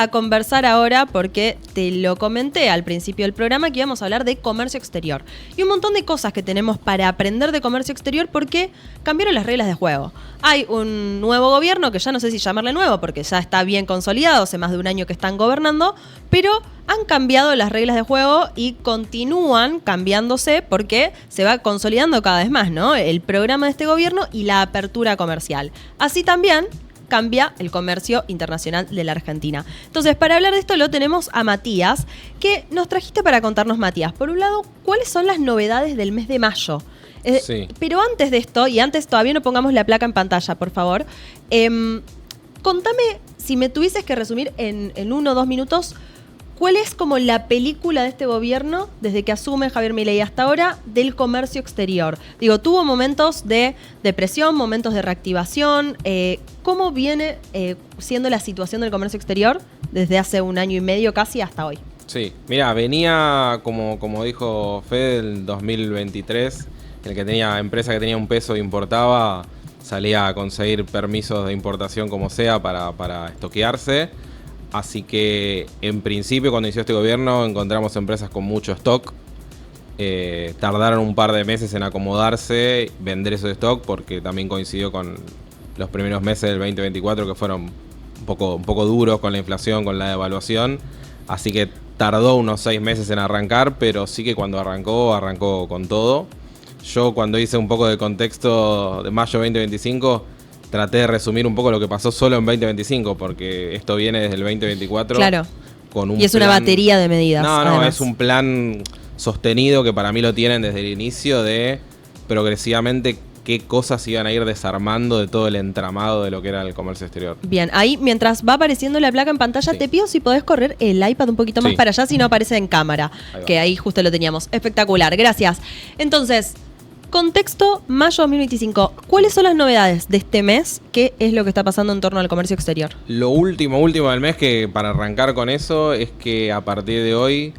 a conversar ahora porque te lo comenté al principio del programa que íbamos a hablar de comercio exterior. Y un montón de cosas que tenemos para aprender de comercio exterior porque cambiaron las reglas de juego. Hay un nuevo gobierno que ya no sé si llamarle nuevo porque ya está bien consolidado, hace más de un año que están gobernando, pero han cambiado las reglas de juego y continúan cambiándose porque se va consolidando cada vez más, ¿no? El programa de este gobierno y la apertura comercial. Así también cambia el comercio internacional de la Argentina. Entonces, para hablar de esto lo tenemos a Matías, que nos trajiste para contarnos, Matías. Por un lado, ¿cuáles son las novedades del mes de mayo? Sí. Pero antes de esto, y antes todavía no pongamos la placa en pantalla, por favor, contame, si me tuvieses que resumir en 1 o 2 minutos, ¿cuál es como la película de este gobierno, desde que asume Javier Milei hasta ahora, del comercio exterior? Digo, tuvo momentos de depresión, momentos de reactivación. ¿Cómo viene siendo la situación del comercio exterior desde hace 1 año y medio casi hasta hoy? Sí, mira, venía, como dijo Fede, el 2023, el que tenía empresa que tenía un peso e importaba, salía a conseguir permisos de importación como sea para estoquearse. Así que, en principio, cuando inició este gobierno, encontramos empresas con mucho stock. Tardaron un par de meses en acomodarse, vender ese stock, porque también coincidió con los primeros meses del 2024, que fueron un poco duros con la inflación, con la devaluación. Así que tardó unos 6 meses en arrancar, pero sí que cuando arrancó con todo. Yo, cuando hice un poco de contexto de mayo 2025... traté de resumir un poco lo que pasó solo en 2025, porque esto viene desde el 2024. Claro. Con un y es una batería de medidas. No, además. es un plan sostenido que para mí lo tienen desde el inicio de progresivamente qué cosas iban a ir desarmando de todo el entramado de lo que era el comercio exterior. Bien, ahí mientras va apareciendo la placa en pantalla, Sí. Te pido si podés correr el iPad un poquito más Sí. para allá, si no aparece en cámara, Ahí va. que ahí justo lo teníamos. Espectacular, gracias. Entonces, contexto mayo 2025. ¿Cuáles son las novedades de este mes? ¿Qué es lo que está pasando en torno al comercio exterior? Lo último del mes, que para arrancar con eso, es que a partir de hoy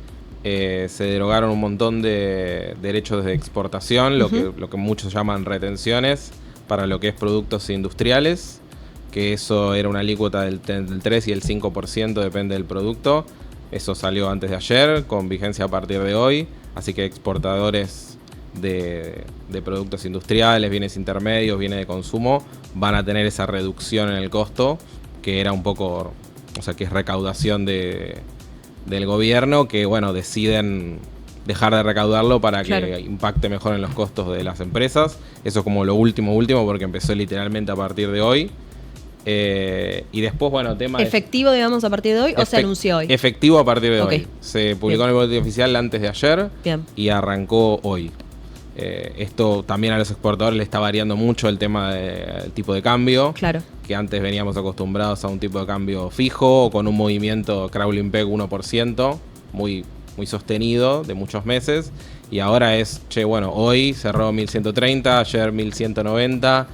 se derogaron un montón de derechos de exportación, lo que muchos llaman retenciones, para lo que es productos industriales, que eso era una alícuota del 3 y el 5%, depende del producto. Eso salió antes de ayer, con vigencia a partir de hoy, así que exportadores de productos industriales, bienes intermedios, bienes de consumo, van a tener esa reducción en el costo, que era un poco, o sea, que es recaudación del gobierno, que bueno, deciden dejar de recaudarlo para que impacte mejor en los costos de las empresas. Eso es como lo último, porque empezó literalmente a partir de hoy. Y después, bueno, tema ¿Efectivo, digamos, a partir de hoy o se anunció hoy? Efectivo a partir de Ok. hoy. Se publicó en el boletín oficial antes de ayer. Bien. Y arrancó hoy. Esto también a los exportadores le está variando mucho el tema del tipo de cambio. Claro. Que antes veníamos acostumbrados a un tipo de cambio fijo o con un movimiento crawling peg 1%, muy sostenido de muchos meses. Y ahora es, hoy cerró 1130, ayer 1190.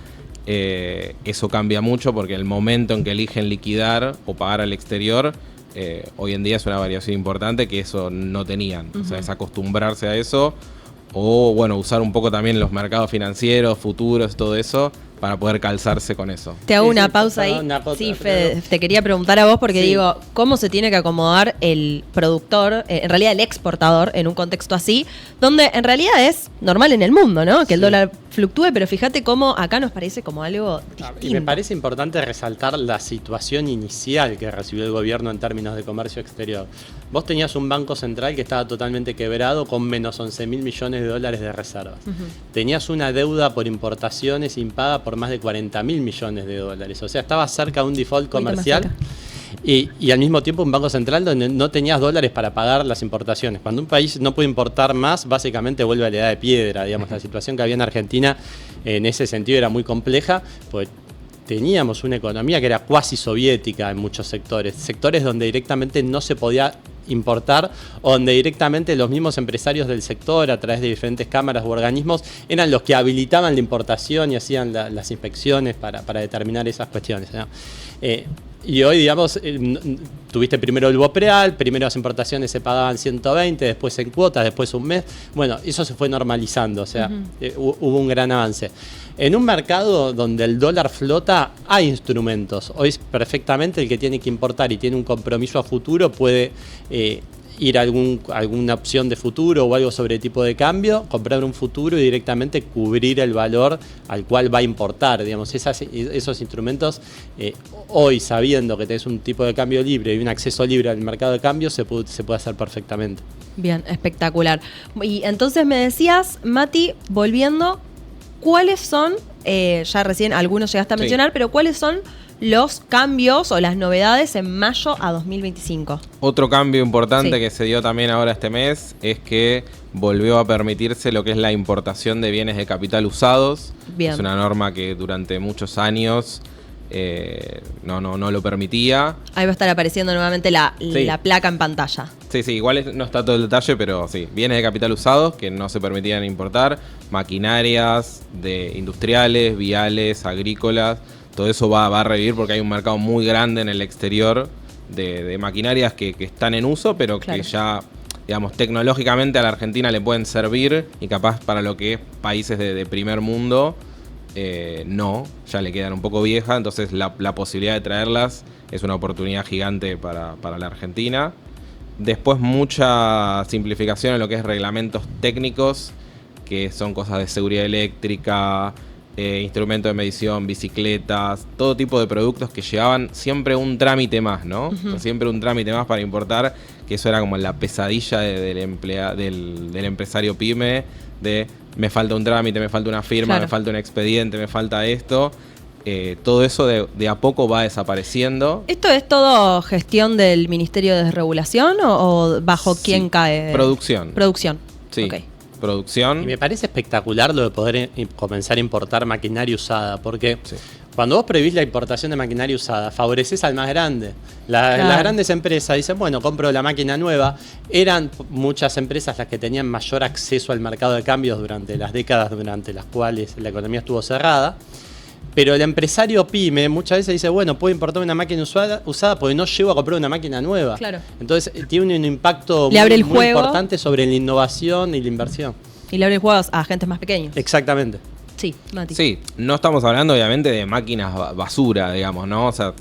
Eso cambia mucho porque el momento en que eligen liquidar o pagar al exterior, hoy en día es una variación importante que eso no tenían. O sea, es acostumbrarse a eso. O usar un poco también los mercados financieros, futuros, todo eso, para poder calzarse con eso. Te hago una sí, pausa ahí. una pausa, Sí, Fede, te quería preguntar a vos porque Sí. digo, ¿cómo se tiene que acomodar el productor, en realidad el exportador, en un contexto así, donde en realidad es normal en el mundo, ¿no? Que el dólar fluctúe, pero fíjate cómo acá nos parece como algo distinto. Y me parece importante resaltar la situación inicial que recibió el gobierno en términos de comercio exterior. Vos tenías un banco central que estaba totalmente quebrado con menos 11.000 millones de dólares de reservas. Tenías una deuda por importaciones impaga por más de 40.000 millones de dólares. O sea, estaba cerca de un default comercial. Y al mismo tiempo un banco central donde no tenías dólares para pagar las importaciones. Cuando un país no puede importar más, básicamente vuelve a la edad de piedra. Digamos, la situación que había en Argentina en ese sentido era muy compleja, pues teníamos una economía que era cuasi soviética en muchos sectores donde directamente no se podía importar, o donde directamente los mismos empresarios del sector, a través de diferentes cámaras u organismos, eran los que habilitaban la importación y hacían las inspecciones para determinar esas cuestiones, ¿no? Y hoy, digamos, tuviste primero el Bopreal, primero las importaciones se pagaban 120, después en cuotas, después un mes. Bueno, eso se fue normalizando, o sea, hubo un gran avance. En un mercado donde el dólar flota, hay instrumentos. Hoy perfectamente el que tiene que importar y tiene un compromiso a futuro puede ir a alguna opción de futuro o algo sobre tipo de cambio, comprar un futuro y directamente cubrir el valor al cual va a importar. Digamos, esos instrumentos, hoy sabiendo que tenés un tipo de cambio libre y un acceso libre al mercado de cambio, se puede hacer perfectamente. Bien, espectacular. Y entonces me decías, Mati, volviendo, ¿cuáles son, ya recién algunos llegaste a mencionar, pero cuáles son los cambios o las novedades en mayo a 2025? Otro cambio importante que se dio también ahora este mes es que volvió a permitirse lo que es la importación de bienes de capital usados. Bien. Es una norma que durante muchos años no lo permitía. Ahí va a estar apareciendo nuevamente la placa en pantalla. Sí, igual no está todo el detalle, pero sí, bienes de capital usados que no se permitían importar, maquinarias industriales, viales, agrícolas. Todo eso va a revivir porque hay un mercado muy grande en el exterior de maquinarias que están en uso, pero que ya, digamos, tecnológicamente a la Argentina le pueden servir y capaz para lo que es países de primer mundo, ya le quedan un poco viejas. Entonces la posibilidad de traerlas es una oportunidad gigante para la Argentina. Después mucha simplificación en lo que es reglamentos técnicos, que son cosas de seguridad eléctrica, instrumentos de medición, bicicletas, todo tipo de productos que llevaban siempre un trámite más, ¿no? O sea, siempre un trámite más para importar, que eso era como la pesadilla del empresario pyme, de me falta un trámite, me falta una firma, me falta un expediente, me falta esto. Todo eso de a poco va desapareciendo. ¿Esto es todo gestión del Ministerio de Desregulación o bajo quién cae? Producción. Sí. Okay. Producción. Y me parece espectacular lo de poder comenzar a importar maquinaria usada, porque cuando vos prohibís la importación de maquinaria usada, favoreces al más grande. Las grandes empresas dicen, bueno, compro la máquina nueva. Eran muchas empresas las que tenían mayor acceso al mercado de cambios durante las décadas durante las cuales la economía estuvo cerrada. Pero el empresario pyme muchas veces dice, bueno, puedo importar una máquina usada porque no llego a comprar una máquina nueva. Claro. Entonces tiene un impacto muy importante sobre la innovación y la inversión. Y le abre el juego a agentes más pequeños. Exactamente. Sí, Mati. Sí, no estamos hablando obviamente de máquinas basura, digamos, ¿no? O sea,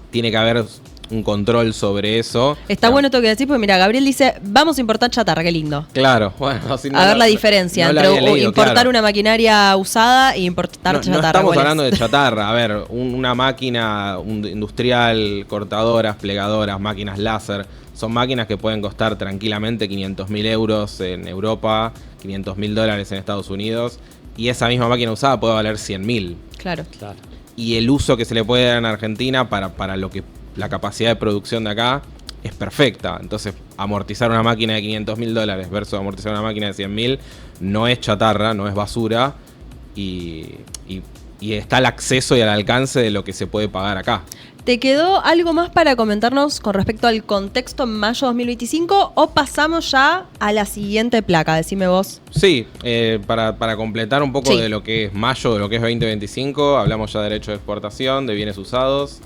tiene que haber un control sobre eso. Está bueno esto que decís, porque mira, Gabriel dice, vamos a importar chatarra, qué lindo. Claro, bueno. Si no, a ver la diferencia entre importar una maquinaria usada e importar chatarra. No estamos hablando de chatarra. A ver, una máquina industrial, cortadoras, plegadoras, máquinas láser, son máquinas que pueden costar tranquilamente 500.000 euros en Europa, 500.000 dólares en Estados Unidos, y esa misma máquina usada puede valer 100.000. Claro. Y el uso que se le puede dar en Argentina para lo que la capacidad de producción de acá es perfecta. Entonces, amortizar una máquina de 500.000 dólares versus amortizar una máquina de 100.000 no es chatarra, no es basura, y está al acceso y al alcance de lo que se puede pagar acá. ¿Te quedó algo más para comentarnos con respecto al contexto en mayo 2025 o pasamos ya a la siguiente placa? Decime vos. Sí, para completar un poco de lo que es mayo, de lo que es 2025, hablamos ya de derecho de exportación, de bienes usados.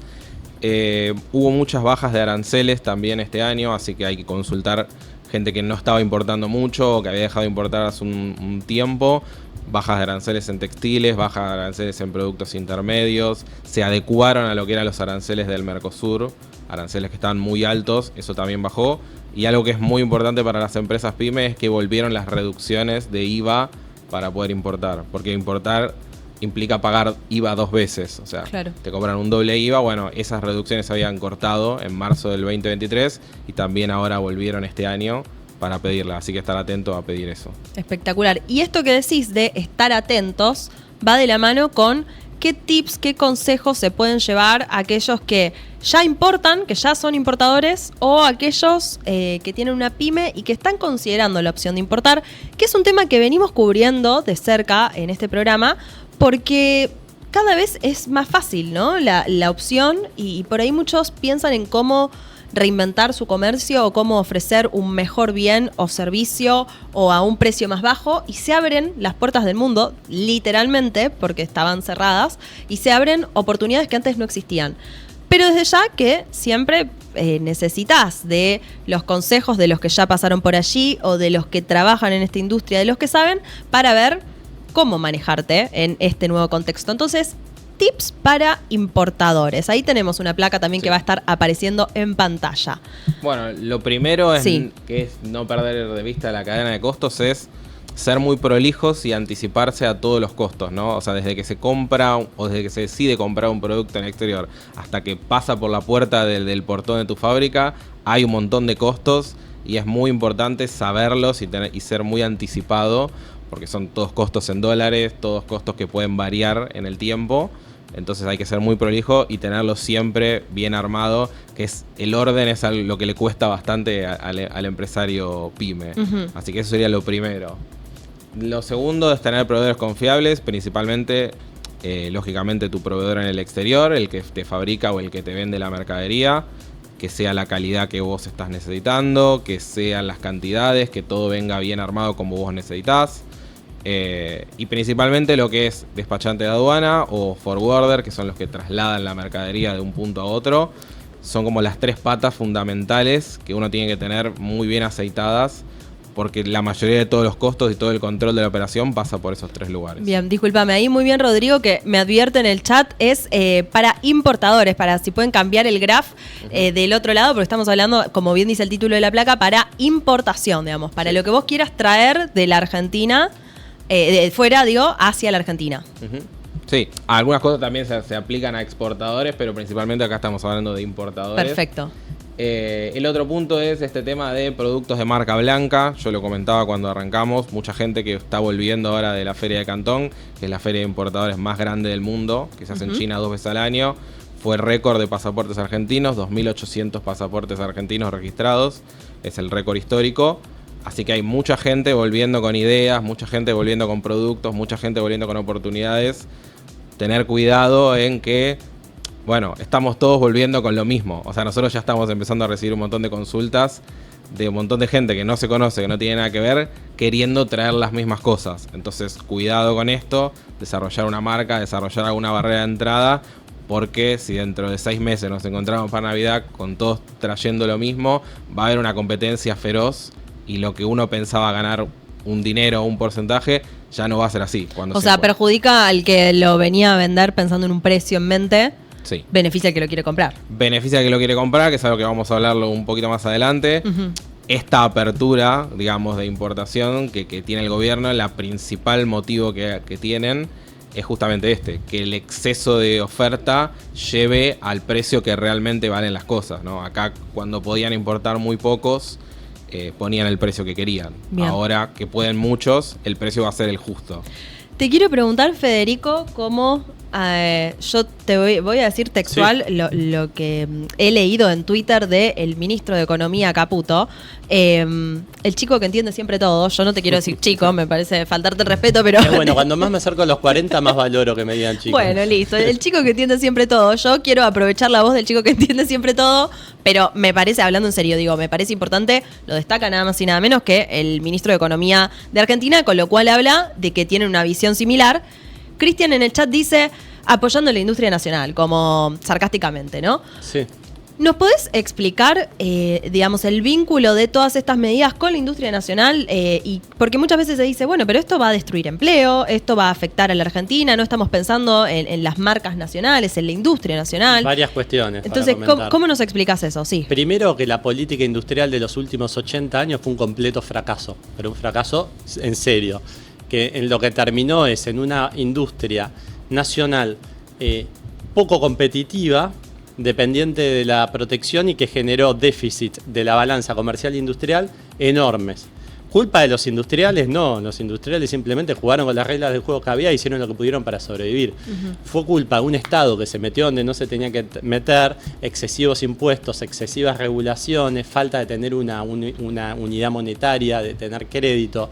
Hubo muchas bajas de aranceles también este año, así que hay que consultar gente que no estaba importando mucho o que había dejado de importar hace un tiempo. Bajas de aranceles en textiles, bajas de aranceles en productos intermedios, se adecuaron a lo que eran los aranceles del Mercosur, aranceles que estaban muy altos, eso también bajó. Y algo que es muy importante para las empresas pymes es que volvieron las reducciones de IVA para poder importar, porque importar implica pagar IVA 2 veces, o sea, te cobran un doble IVA. Bueno, esas reducciones se habían cortado en marzo del 2023 y también ahora volvieron este año para pedirla, así que estar atento a pedir eso. Espectacular. Y esto que decís de estar atentos va de la mano con qué tips, qué consejos se pueden llevar a aquellos que ya importan, que ya son importadores, o aquellos que tienen una pyme y que están considerando la opción de importar, que es un tema que venimos cubriendo de cerca en este programa, porque cada vez es más fácil, ¿no? La opción, y por ahí muchos piensan en cómo reinventar su comercio o cómo ofrecer un mejor bien o servicio o a un precio más bajo, y se abren las puertas del mundo, literalmente, porque estaban cerradas, y se abren oportunidades que antes no existían. Pero desde ya que siempre necesitas de los consejos de los que ya pasaron por allí o de los que trabajan en esta industria, de los que saben, para ver cómo manejarte en este nuevo contexto. Entonces, tips para importadores. Ahí tenemos una placa también que va a estar apareciendo en pantalla. Bueno, lo primero es, que es no perder de vista la cadena de costos, es ser muy prolijos y anticiparse a todos los costos, ¿no? O sea, desde que se compra o desde que se decide comprar un producto en el exterior hasta que pasa por la puerta del portón de tu fábrica, hay un montón de costos y es muy importante saberlos y ser muy anticipado, porque son todos costos en dólares, todos costos que pueden variar en el tiempo. Entonces hay que ser muy prolijo y tenerlo siempre bien armado, que es el orden es lo que le cuesta bastante al empresario pyme. Así que eso sería lo primero. Lo segundo es tener proveedores confiables, principalmente, lógicamente, tu proveedor en el exterior, el que te fabrica o el que te vende la mercadería, que sea la calidad que vos estás necesitando, que sean las cantidades, que todo venga bien armado como vos necesitás. Y principalmente lo que es despachante de aduana o forwarder, que son los que trasladan la mercadería de un punto a otro, son como las 3 patas fundamentales que uno tiene que tener muy bien aceitadas, porque la mayoría de todos los costos y todo el control de la operación pasa por esos 3 lugares. Bien, discúlpame, ahí muy bien Rodrigo, que me advierte en el chat, es para importadores, para si pueden cambiar el graph del otro lado, porque estamos hablando, como bien dice el título de la placa, para importación, digamos, para lo que vos quieras traer de la Argentina, de fuera, digo, hacia la Argentina. Sí, algunas cosas también se aplican a exportadores, pero principalmente acá estamos hablando de importadores. Perfecto. El otro punto es este tema de productos de marca blanca. Yo lo comentaba cuando arrancamos. Mucha gente que está volviendo ahora de la Feria de Cantón, que es la feria de importadores más grande del mundo, que se hace en China 2 veces al año. Fue récord de pasaportes argentinos, 2.800 pasaportes argentinos registrados. Es el récord histórico. Así que hay mucha gente volviendo con ideas, mucha gente volviendo con productos, mucha gente volviendo con oportunidades. Tener cuidado en que, bueno, estamos todos volviendo con lo mismo. O sea, nosotros ya estamos empezando a recibir un montón de consultas de un montón de gente que no se conoce, que no tiene nada que ver, queriendo traer las mismas cosas. Entonces, cuidado con esto, desarrollar una marca, desarrollar alguna barrera de entrada, porque si dentro de 6 meses nos encontramos para Navidad con todos trayendo lo mismo, va a haber una competencia feroz y lo que uno pensaba ganar un dinero o un porcentaje ya no va a ser así. O sea, perjudica al que lo venía a vender pensando en un precio en mente. Sí. Beneficia al que lo quiere comprar. Beneficia al que lo quiere comprar, que es algo que vamos a hablarlo un poquito más adelante. Esta apertura, digamos, de importación que tiene el gobierno, la principal motivo que tienen es justamente que el exceso de oferta lleve al precio que realmente valen las cosas, ¿no? Acá, cuando podían importar muy pocos, ponían el precio que querían. Bien. Ahora que pueden muchos, el precio va a ser el justo. Te quiero preguntar, Federico, cómo yo te voy a decir textual lo que he leído en Twitter del ministro de Economía, Caputo. El chico que entiende siempre todo. Yo no te quiero decir chico, me parece faltarte el respeto, pero... Bueno, cuando más me acerco a los 40, más valoro que me digan chico. Bueno, listo. El chico que entiende siempre todo. Yo quiero aprovechar la voz del chico que entiende siempre todo, pero me parece, hablando en serio, digo, me parece importante, lo destaca nada más y nada menos que el ministro de Economía de Argentina, con lo cual habla de que tiene una visión similar. Cristian en el chat dice, apoyando la industria nacional, como sarcásticamente, ¿no? Sí. ¿Nos podés explicar, digamos, el vínculo de todas estas medidas con la industria nacional? Y porque muchas veces se dice, bueno, pero esto va a destruir empleo, esto va a afectar a la Argentina, no estamos pensando en las marcas nacionales, en la industria nacional. Varias cuestiones. Entonces, ¿cómo nos explicás eso? Sí. Primero, que la política industrial de los últimos 80 años fue un completo fracaso, pero un fracaso en serio, que en lo que terminó es en una industria nacional poco competitiva, dependiente de la protección y que generó déficit de la balanza comercial e industrial enormes. ¿Culpa de los industriales? No, los industriales simplemente jugaron con las reglas del juego que había y hicieron lo que pudieron para sobrevivir. Fue culpa de un Estado que se metió donde no se tenía que meter, excesivos impuestos, excesivas regulaciones, falta de tener una unidad monetaria, de tener crédito.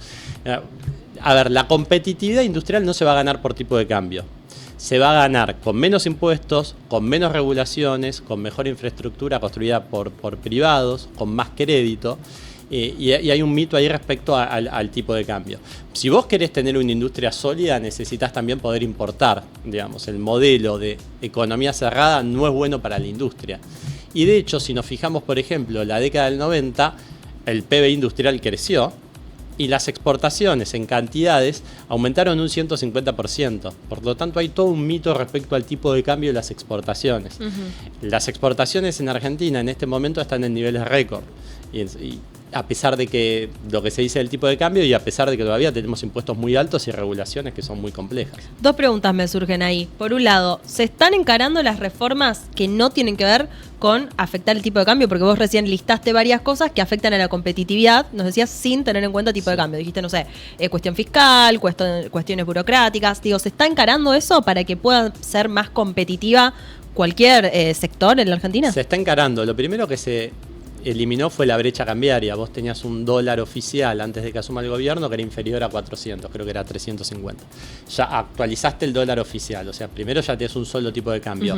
A ver, la competitividad industrial no se va a ganar por tipo de cambio. Se va a ganar con menos impuestos, con menos regulaciones, con mejor infraestructura construida por privados, con más crédito. Y hay un mito ahí respecto al tipo de cambio. Si vos querés tener una industria sólida, necesitas también poder importar. Digamos, el modelo de economía cerrada no es bueno para la industria. Y de hecho, si nos fijamos, por ejemplo, la década del 90, el PBI industrial creció y las exportaciones en cantidades aumentaron un 150%. Por lo tanto, hay todo un mito respecto al tipo de cambio de las exportaciones. Las exportaciones en Argentina en este momento están en niveles récord. Y a pesar de que lo que se dice del tipo de cambio y a pesar de que todavía tenemos impuestos muy altos y regulaciones que son muy complejas. Dos preguntas me surgen ahí. Por un lado, ¿se están encarando las reformas que no tienen que ver con afectar el tipo de cambio? Porque vos recién listaste varias cosas que afectan a la competitividad, nos decías, sin tener en cuenta tipo de cambio. Dijiste, no sé, cuestión fiscal, cuestiones burocráticas. Digo, ¿se está encarando eso para que pueda ser más competitiva cualquier sector en la Argentina? Se está encarando. Lo primero que se eliminó fue la brecha cambiaria. Vos tenías un dólar oficial antes de que asuma el gobierno que era inferior a 400, creo que era 350. Ya actualizaste el dólar oficial, o sea, primero ya tienes un solo tipo de cambio.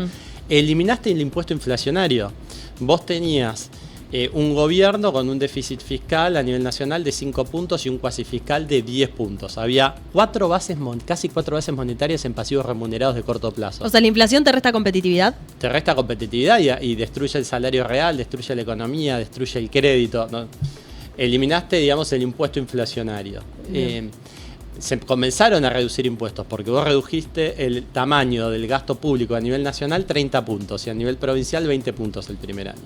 Eliminaste el impuesto inflacionario. Vos tenías un gobierno con un déficit fiscal a nivel nacional de 5 puntos y un cuasi fiscal de 10 puntos. Había casi 4 bases monetarias en pasivos remunerados de corto plazo. O sea, ¿la inflación te resta competitividad? Te resta competitividad y destruye el salario real, destruye la economía, destruye el crédito, ¿no? Eliminaste, digamos, el impuesto inflacionario. Se comenzaron a reducir impuestos porque vos redujiste el tamaño del gasto público a nivel nacional 30 puntos y a nivel provincial 20 puntos el primer año.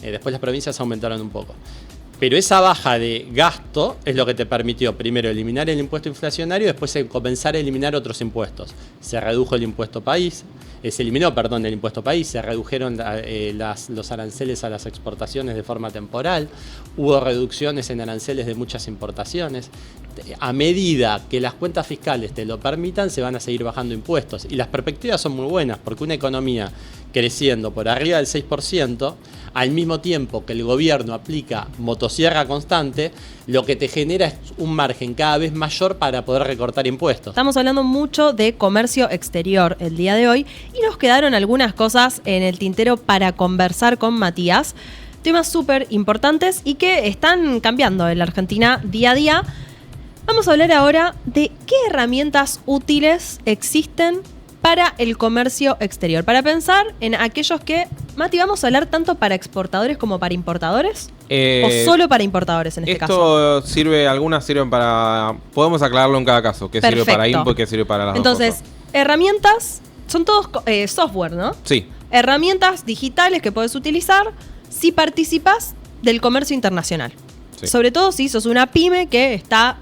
Después las provincias aumentaron un poco. Pero esa baja de gasto es lo que te permitió, primero, eliminar el impuesto inflacionario y después comenzar a eliminar otros impuestos. Se redujo el impuesto país, se eliminó, perdón, el impuesto país, se redujeron los aranceles a las exportaciones de forma temporal, hubo reducciones en aranceles de muchas importaciones. A medida que las cuentas fiscales te lo permitan, se van a seguir bajando impuestos. Y las perspectivas son muy buenas, porque una economía creciendo por arriba del 6%, al mismo tiempo que el gobierno aplica motosierra constante, lo que te genera es un margen cada vez mayor para poder recortar impuestos. Estamos hablando mucho de comercio exterior el día de hoy y nos quedaron algunas cosas en el tintero para conversar con Matías. Temas súper importantes y que están cambiando en la Argentina día a día. Vamos a hablar ahora de qué herramientas útiles existen para el comercio exterior. Para pensar en aquellos que, Mati, ¿vamos a hablar tanto para exportadores como para importadores? ¿O solo para importadores en este caso? Esto sirve, algunas sirven para... Podemos aclararlo en cada caso. ¿Qué sirve para IMPO y qué sirve para las dos cosas? Entonces, herramientas, son todos software, ¿no? Sí. Herramientas digitales que puedes utilizar si participas del comercio internacional. Sí. Sobre todo si sos una pyme que está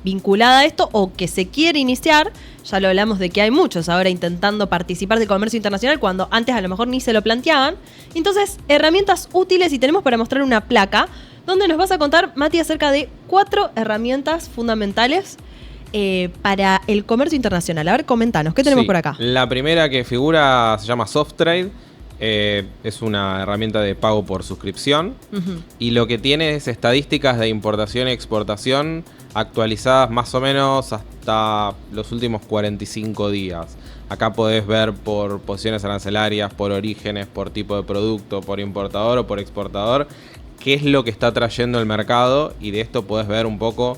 vinculada a esto o que se quiere iniciar. Ya lo hablamos de que hay muchos ahora intentando participar del comercio internacional cuando antes a lo mejor ni se lo planteaban. Entonces, herramientas útiles y tenemos para mostrar una placa donde nos vas a contar, Mati, acerca de 4 herramientas fundamentales para el comercio internacional. A ver, comentanos, ¿qué tenemos por acá? La primera que figura se llama SoftTrade. Es una herramienta de pago por suscripción y lo que tiene es estadísticas de importación y exportación actualizadas más o menos hasta los últimos 45 días. Acá podés ver por posiciones arancelarias, por orígenes, por tipo de producto, por importador o por exportador, qué es lo que está trayendo el mercado y de esto podés ver un poco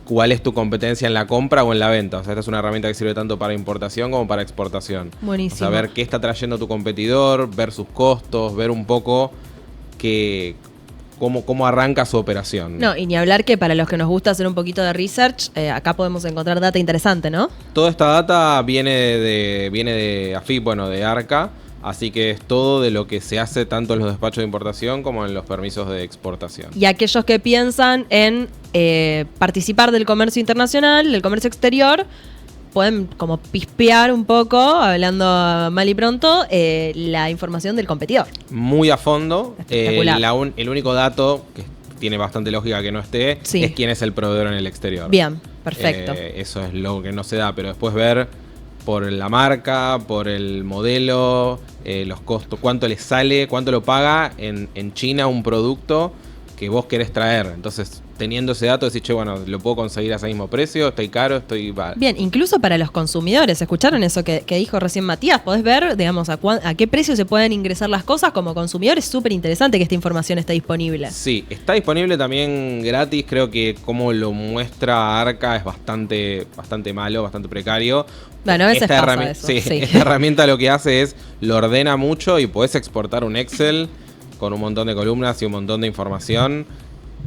cuál es tu competencia en la compra o en la venta. O sea, esta es una herramienta que sirve tanto para importación como para exportación. Buenísimo. O sea, ver qué está trayendo tu competidor, ver sus costos, ver un poco cómo arranca su operación. No, y ni hablar que para los que nos gusta hacer un poquito de research, acá podemos encontrar data interesante, ¿no? Toda esta data viene de AFIP, bueno, de ARCA. Así que es todo de lo que se hace tanto en los despachos de importación como en los permisos de exportación. Y aquellos que piensan en participar del comercio internacional, del comercio exterior, pueden como pispear un poco, hablando mal y pronto, la información del competidor. Muy a fondo. Espectacular. El único dato que tiene bastante lógica que no esté es quién es el proveedor en el exterior. Bien, perfecto. Eso es lo que no se da, pero después ver por la marca, por el modelo, los costos, cuánto le sale, cuánto lo paga en China un producto que vos querés traer. Entonces, teniendo ese dato decís, che, bueno, lo puedo conseguir a ese mismo precio, estoy caro, Bien, incluso para los consumidores, ¿escucharon eso que dijo recién Matías? Podés ver, digamos, a qué precio se pueden ingresar las cosas como consumidor. Es súper interesante que esta información esté disponible. Sí, está disponible también gratis. Creo que como lo muestra Arca es bastante malo, bastante precario. Bueno, a veces pasa eso. Sí, esta herramienta lo que hace es, lo ordena mucho y podés exportar un Excel con un montón de columnas y un montón de información.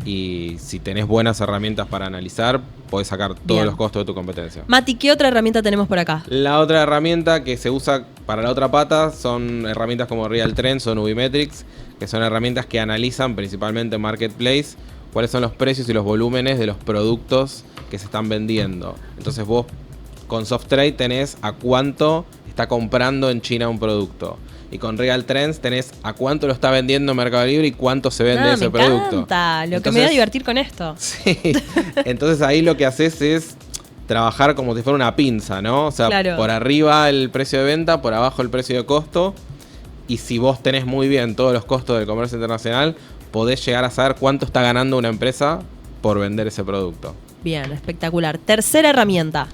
Y si tenés buenas herramientas para analizar, podés sacar todos los costos de tu competencia. Mati, ¿qué otra herramienta tenemos por acá? La otra herramienta que se usa para la otra pata son herramientas como Real Trends o Nubimetrics, que son herramientas que analizan principalmente en Marketplace cuáles son los precios y los volúmenes de los productos que se están vendiendo. Entonces vos con SoftTrade tenés a cuánto está comprando en China un producto. Y con Real Trends tenés a cuánto lo está vendiendo en Mercado Libre y cuánto se vende ese producto. Me encanta, que me voy a divertir con esto. Sí, entonces ahí lo que haces es trabajar como si fuera una pinza, ¿no? O sea, por arriba el precio de venta, por abajo el precio de costo. Y si vos tenés muy bien todos los costos del comercio internacional, podés llegar a saber cuánto está ganando una empresa por vender ese producto. Bien, espectacular. Tercera herramienta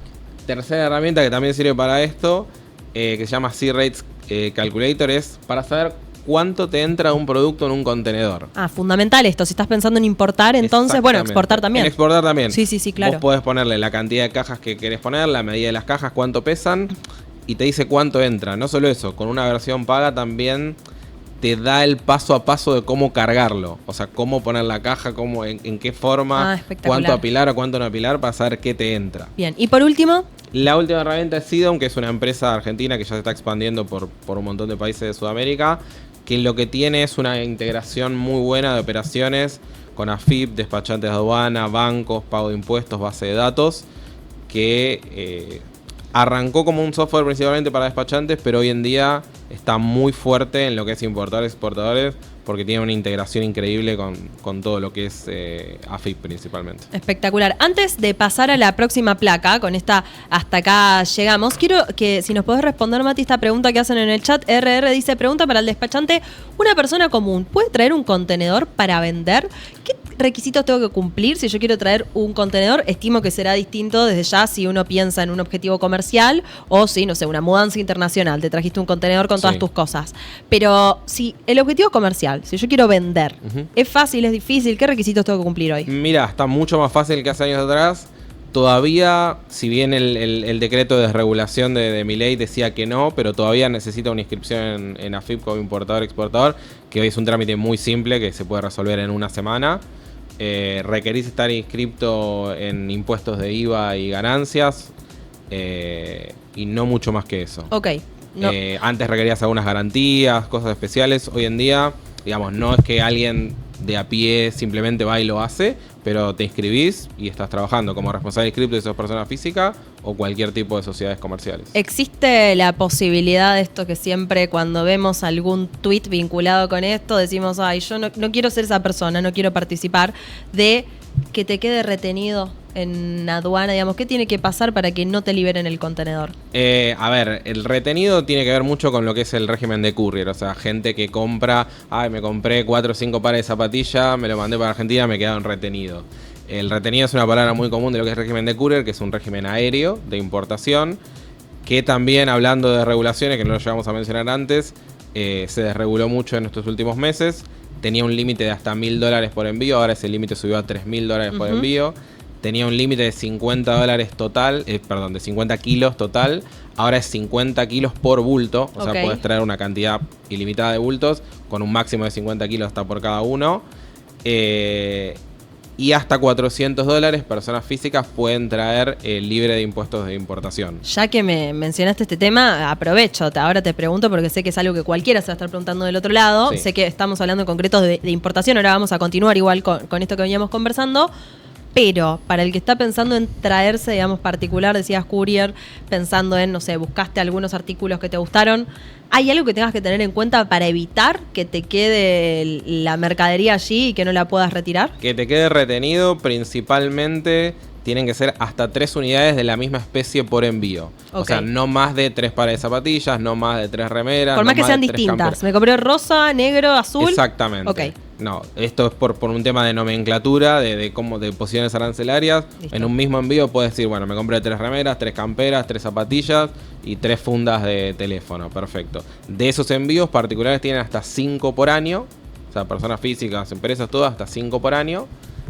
que también sirve para esto, que se llama C-Rates Calculator, es para saber cuánto te entra un producto en un contenedor. Fundamental esto. Si estás pensando en importar, entonces, bueno, exportar también. En exportar también. Sí, claro. Vos podés ponerle la cantidad de cajas que querés poner, la medida de las cajas, cuánto pesan, y te dice cuánto entra. No solo eso, con una versión paga también te da el paso a paso de cómo cargarlo. O sea, cómo poner la caja, en qué forma, cuánto apilar o cuánto no apilar para saber qué te entra. Bien, y por último... La última herramienta es Sidon, que es una empresa argentina que ya se está expandiendo por un montón de países de Sudamérica, que lo que tiene es una integración muy buena de operaciones con AFIP, despachantes de aduana, bancos, pago de impuestos, base de datos, que arrancó como un software principalmente para despachantes, pero hoy en día está muy fuerte en lo que es importadores y exportadores, porque tiene una integración increíble con todo lo que es AFIP principalmente. Espectacular. Antes de pasar a la próxima placa, con esta hasta acá llegamos, quiero que si nos podés responder, Mati, esta pregunta que hacen en el chat. RR dice, pregunta para el despachante, ¿una persona común puede traer un contenedor para vender? ¿Qué requisitos tengo que cumplir si yo quiero traer un contenedor? Estimo que será distinto desde ya si uno piensa en un objetivo comercial o si, no sé, una mudanza internacional. Te trajiste un contenedor con todas tus cosas. Pero si el objetivo comercial, si yo quiero vender, ¿es fácil, es difícil? ¿Qué requisitos tengo que cumplir hoy? Mira, está mucho más fácil que hace años atrás. Todavía, si bien el decreto de desregulación de Milei decía que no, pero todavía necesita una inscripción en AFIP como importador-exportador, que hoy es un trámite muy simple que se puede resolver en una semana. Requerís estar inscripto en impuestos de IVA y ganancias, y no mucho más que eso. Ok. No. Antes requerías algunas garantías, cosas especiales. Hoy en día, digamos, no es que alguien de a pie simplemente va y lo hace, pero te inscribís y estás trabajando como responsable inscripto de esa persona física o cualquier tipo de sociedades comerciales. ¿Existe la posibilidad de esto que siempre cuando vemos algún tuit vinculado con esto decimos, ay, yo no quiero ser esa persona, no quiero participar, de que te quede retenido en aduana, digamos? ¿Qué tiene que pasar para que no te liberen el contenedor? A ver, el retenido tiene que ver mucho con lo que es el régimen de courier. O sea, gente que compra, me compré 4 o 5 pares de zapatillas, me lo mandé para Argentina, me quedaron retenido. El retenido es una palabra muy común de lo que es régimen de courier, que es un régimen aéreo de importación, que también, hablando de regulaciones, que no lo llegamos a mencionar antes, se desreguló mucho en estos últimos meses. Tenía un límite de hasta $1.000 por envío, ahora ese límite subió a $3.000 por envío. Tenía un límite de $50 total, de 50 kilos total, ahora es 50 kilos por bulto, o sea, podés traer una cantidad ilimitada de bultos, con un máximo de 50 kilos hasta por cada uno. Y hasta $400 personas físicas pueden traer libre de impuestos de importación. Ya que me mencionaste este tema, aprovecho, ahora te pregunto porque sé que es algo que cualquiera se va a estar preguntando del otro lado. Sí. Sé que estamos hablando en concreto de importación, ahora vamos a continuar igual con esto que veníamos conversando. Pero para el que está pensando en traerse, digamos, particular, decías courier, pensando en, no sé, buscaste algunos artículos que te gustaron, ¿hay algo que tengas que tener en cuenta para evitar que te quede la mercadería allí y que no la puedas retirar? Que te quede retenido, principalmente tienen que ser hasta 3 unidades de la misma especie por envío. O sea, no más de 3 pares de zapatillas, no más de 3 remeras. Por más que sean distintas. Me compré rosa, negro, azul. Exactamente. No, esto es por un tema de nomenclatura, de posiciones arancelarias. Listo. En un mismo envío puedes decir, bueno, me compré 3 remeras, 3 camperas, 3 zapatillas y 3 fundas de teléfono. Perfecto. De esos envíos particulares tienen hasta 5 por año. O sea, personas físicas, empresas, todas hasta 5 por año.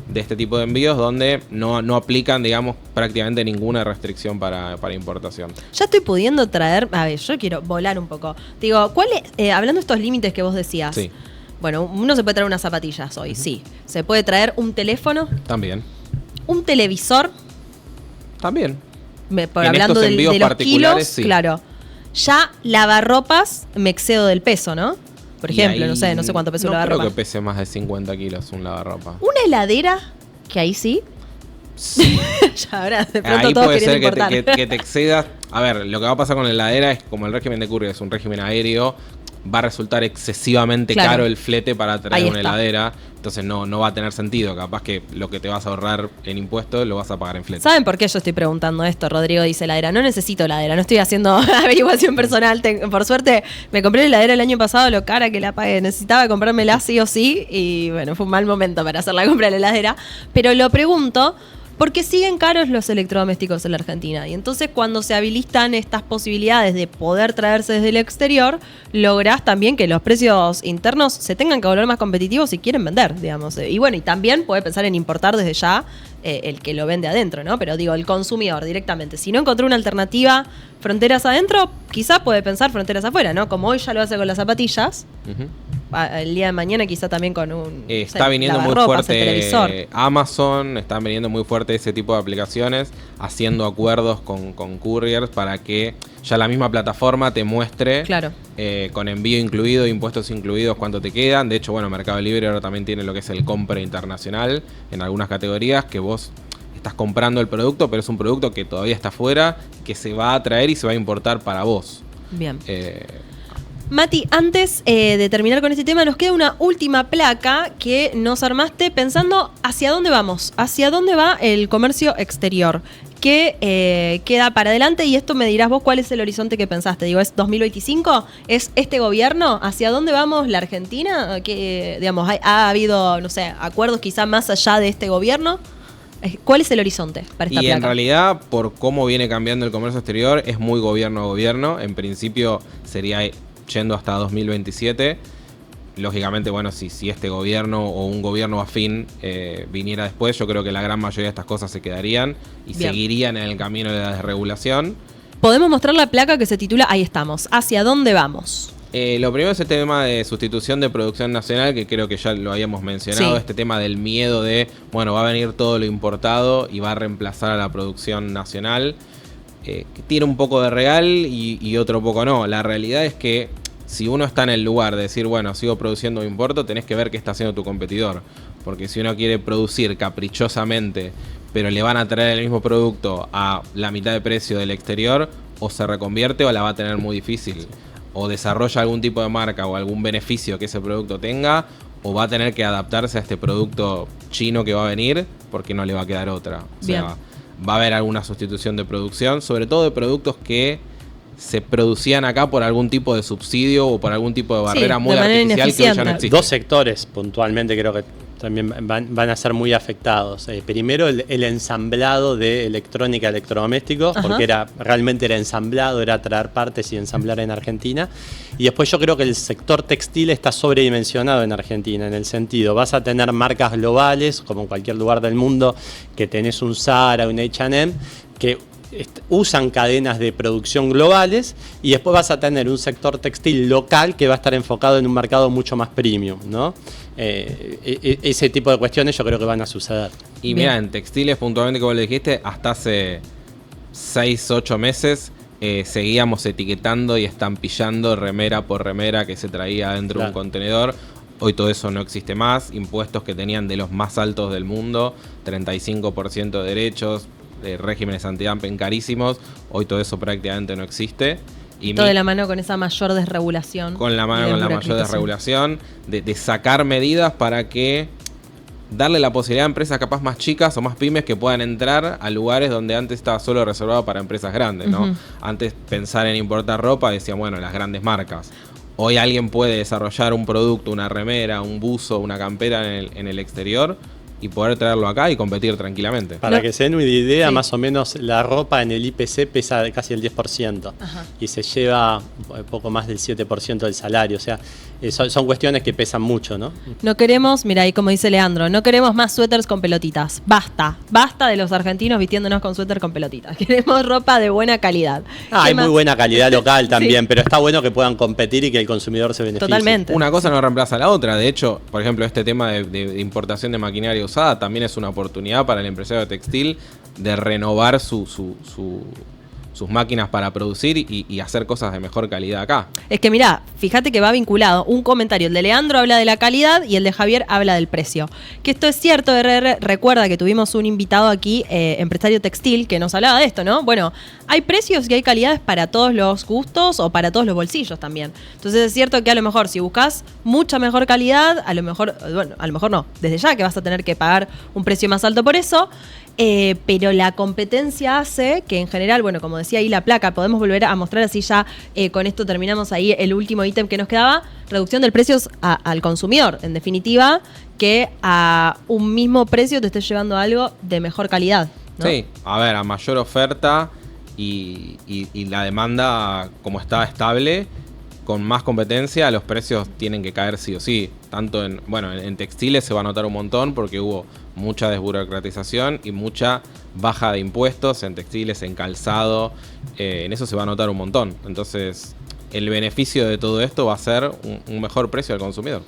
De este tipo de envíos donde no aplican, digamos, prácticamente ninguna restricción para importación. Ya estoy pudiendo traer, a ver, yo quiero volar un poco. Digo, ¿cuál es, hablando de estos límites que vos decías? Sí. Bueno, uno se puede traer unas zapatillas hoy, sí. Se puede traer un teléfono, También. un televisor, También. hablando estos de envíos los particulares, kilos, sí. claro. Ya lavarropas me excedo del peso, ¿no? Por Y ejemplo, ahí no sé cuánto pesa un no lavarropa. creo que pese más de 50 kilos un lavarropa. Una heladera, que ahí sí. Ya ahora, de pronto Ahí todos puede ser queriendo importar. que te excedas. A ver, lo que va a pasar con la heladera es que como el régimen de Courier es un régimen aéreo, va a resultar excesivamente Claro. caro el flete para Ahí traer una está. heladera. Entonces no va a tener sentido. Capaz que lo que te vas a ahorrar en impuestos lo vas a pagar en flete. ¿Saben por qué yo estoy preguntando esto? Rodrigo dice heladera. No necesito heladera, no estoy haciendo averiguación personal. Por suerte, me compré la heladera el año pasado, lo cara que la pagué. Necesitaba comprármela sí o sí. Y bueno, fue un mal momento para hacer la compra de la heladera. Pero lo pregunto porque siguen caros los electrodomésticos en la Argentina. Y entonces cuando se habilitan estas posibilidades de poder traerse desde el exterior, lográs también que los precios internos se tengan que volver más competitivos si quieren vender, digamos. Y bueno, y también puede pensar en importar desde ya el que lo vende adentro, ¿no? Pero digo, el consumidor directamente. Si no encontró una alternativa fronteras adentro, quizá puede pensar fronteras afuera, ¿no? Como hoy ya lo hace con las zapatillas. Ujú. El día de mañana quizá también con un Está viniendo muy lavarropas, el televisor. fuerte Amazon, están viniendo muy fuerte ese tipo de aplicaciones, haciendo acuerdos con couriers para que ya la misma plataforma te muestre Claro. con envío incluido, impuestos incluidos, cuánto te quedan. De hecho, bueno, Mercado Libre ahora también tiene lo que es el compra internacional en algunas categorías, que vos estás comprando el producto, pero es un producto que todavía está afuera, que se va a traer y se va a importar para vos. Bien. Mati, antes de terminar con este tema, nos queda una última placa que nos armaste pensando hacia dónde vamos, hacia dónde va el comercio exterior. ¿Qué queda para adelante? Y esto me dirás vos cuál es el horizonte que pensaste. Digo, ¿es 2025? ¿Es este gobierno? ¿Hacia dónde vamos la Argentina? ¿Qué, digamos, ha habido, no sé, acuerdos quizá más allá de este gobierno? ¿Cuál es el horizonte para esta Y placa? en realidad, por cómo viene cambiando el comercio exterior, es muy gobierno a gobierno. En principio sería yendo hasta 2027. Lógicamente, bueno, si este gobierno o un gobierno afín viniera después, yo creo que la gran mayoría de estas cosas se quedarían y Bien. seguirían en el camino de la desregulación. Podemos mostrar la placa que se titula Ahí estamos. ¿Hacia dónde vamos? Lo primero es el tema de sustitución de producción nacional, que creo que ya lo habíamos mencionado. Sí. Este tema del miedo de, bueno, va a venir todo lo importado y va a reemplazar a la producción nacional. Que tiene un poco de real y otro poco no. La realidad es que si uno está en el lugar de decir, bueno, sigo produciendo o importo, tenés que ver qué está haciendo tu competidor. Porque si uno quiere producir caprichosamente, pero le van a traer el mismo producto a la mitad de precio del exterior, o se reconvierte o la va a tener muy difícil. O desarrolla algún tipo de marca o algún beneficio que ese producto tenga, o va a tener que adaptarse a este producto chino que va a venir, porque no le va a quedar otra. O sea, Bien. va a haber alguna sustitución de producción, sobre todo de productos que se producían acá por algún tipo de subsidio o por algún tipo de barrera de muy manera artificial que hoy ya no ineficiente. existe. Dos sectores puntualmente creo que también van a ser muy afectados. Primero el ensamblado de electrónica, electrodomésticos, Ajá. porque realmente era ensamblado, era traer partes y ensamblar en Argentina. Y después yo creo que el sector textil está sobredimensionado en Argentina, en el sentido, vas a tener marcas globales, como en cualquier lugar del mundo, que tenés un Zara, un H&M, que usan cadenas de producción globales, y después vas a tener un sector textil local que va a estar enfocado en un mercado mucho más premium, ¿no? Ese tipo de cuestiones yo creo que van a suceder. Y Bien. mira, en textiles puntualmente, como le dijiste, hasta hace 6-8 meses seguíamos etiquetando y estampillando remera por remera que se traía dentro de un Claro. contenedor. Hoy todo eso no existe más. Impuestos que tenían de los más altos del mundo, 35% de derechos, regímenes antidumping carísimos. Hoy todo eso prácticamente no existe. Y Todo de la mano con esa mayor desregulación. con la y mano con la mayor desburocratización. desregulación, de sacar medidas para que darle la posibilidad a empresas capaz más chicas o más pymes que puedan entrar a lugares donde antes estaba solo reservado para empresas grandes, ¿no? Ujú. Antes pensar en importar ropa decían, bueno, las grandes marcas. Hoy alguien puede desarrollar un producto, una remera, un buzo, una campera en el exterior y poder traerlo acá y competir tranquilamente. Para que se den una idea, Sí. más o menos la ropa en el IPC pesa casi el 10% Ajá. y se lleva poco más del 7% del salario. O sea, son cuestiones que pesan mucho, ¿no? No queremos, mira ahí como dice Leandro, no queremos más suéteres con pelotitas. Basta de los argentinos vistiéndonos con suéter con pelotitas. Queremos ropa de buena calidad. Hay muy buena calidad local también, Sí. pero está bueno que puedan competir y que el consumidor se beneficie. Totalmente. Una cosa no reemplaza a la otra. De hecho, por ejemplo, este tema de importación de maquinaria usada también es una oportunidad para el empresario textil de renovar sus máquinas para producir y hacer cosas de mejor calidad acá. Es que mirá, fíjate que va vinculado. Un comentario, el de Leandro habla de la calidad y el de Javier habla del precio. Que esto es cierto, RR recuerda que tuvimos un invitado aquí, empresario textil, que nos hablaba de esto, ¿no? Bueno, hay precios y hay calidades para todos los gustos o para todos los bolsillos también. Entonces es cierto que a lo mejor si buscas mucha mejor calidad, a lo mejor no, desde ya que vas a tener que pagar un precio más alto por eso. Pero la competencia hace que en general, bueno, como decía ahí la placa, podemos volver a mostrar así ya, con esto terminamos ahí el último ítem que nos quedaba, reducción del precio al consumidor, en definitiva, que a un mismo precio te esté llevando algo de mejor calidad, ¿no? Sí, a ver, a mayor oferta y la demanda como está estable, con más competencia, los precios tienen que caer sí o sí. Tanto en textiles se va a notar un montón porque hubo mucha desburocratización y mucha baja de impuestos en textiles, en calzado. En eso se va a notar un montón. Entonces, el beneficio de todo esto va a ser un mejor precio al consumidor.